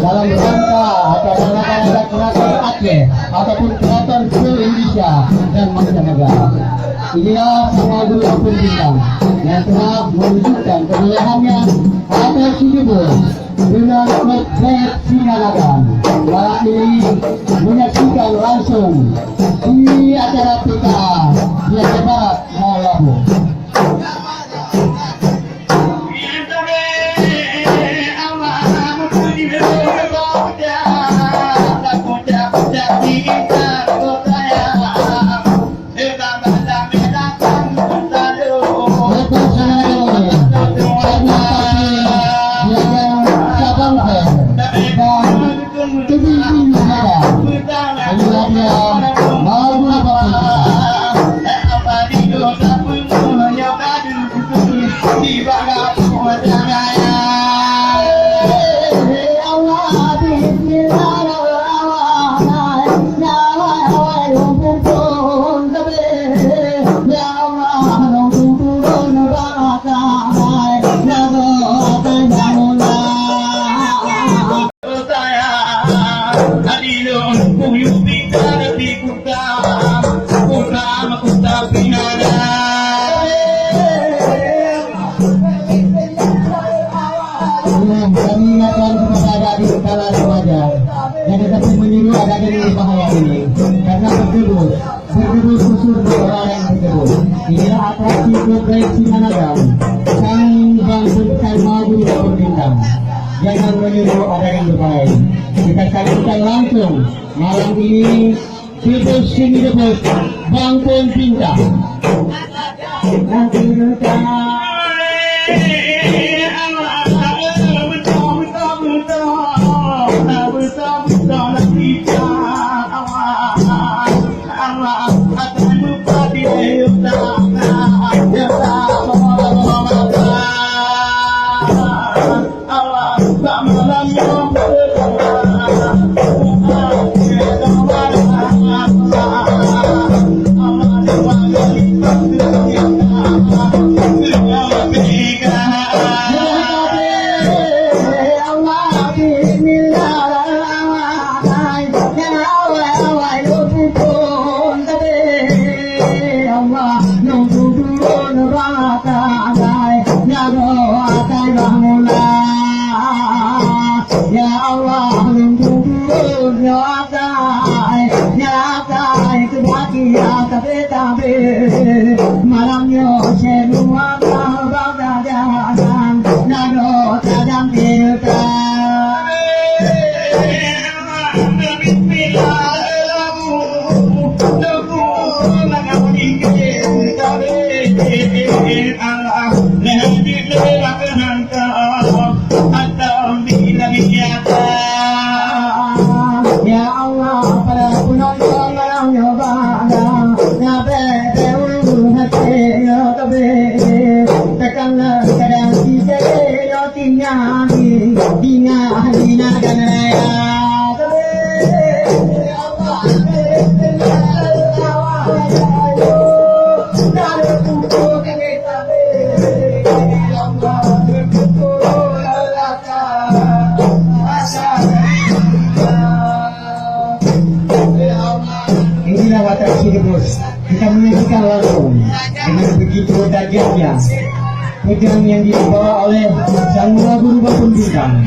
dalam rangka acara keraton Aceh ataupun keraton seluruh Indonesia dan mancanegara. Inilah sama guru Ampun Bintang yang telah menunjukkan kebolehannya atas hidupnya dengan proyek Sinanagan. Malam ini menyaksikan langsung di acara PKA di Aceh Barat Maulabu. Bergedul susur orang yang bergedul. Inilah atraksi proyek Sinanagan sang bangsa maju dan berbintang. Jangan meniru ada yang berbaik. Kita saksikan langsung malam ini People's Sing Debut Bangkon Bintang. Nanti kita tabe malamnya semua kau jalan nado tajam tirta Ya Allah, para penonton malam nyoba ngabe hati yo tabe tekanlah kadang kita yo tinggal dina dan raya tabe Allah inilah watak Cirebus. Kita menyaksikan langsung dengan begitu dahsyatnya pedang yang dibawa oleh sang guru Bapun Bintang.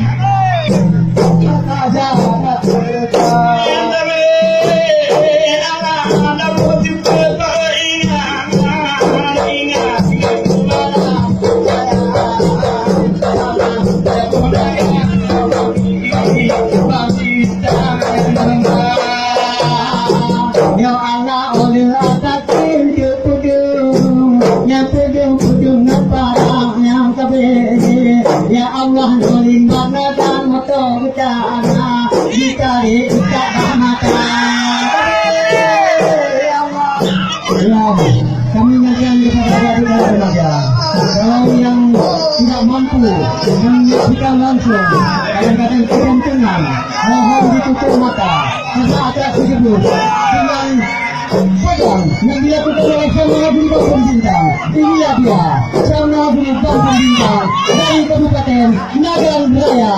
Ya Allah, oleh atakin ke pudung, yang pudung parang yang kabe. Ya Allah, dolim mana dan motor kana, ditarik ikat mata. Ya Allah, kami mengajian kepada saudara remaja. Kalau yang tidak mampu menyaksikan langsung, kadang-kadang kekencengan, mohon ditutup mata. Karena ada tersebut dengan pedang yang dilakukan oleh Sang Guru Bapun Bintang. Inilah dia Sang Guru Bapun Bintang dari Kabupaten Nagan Raya.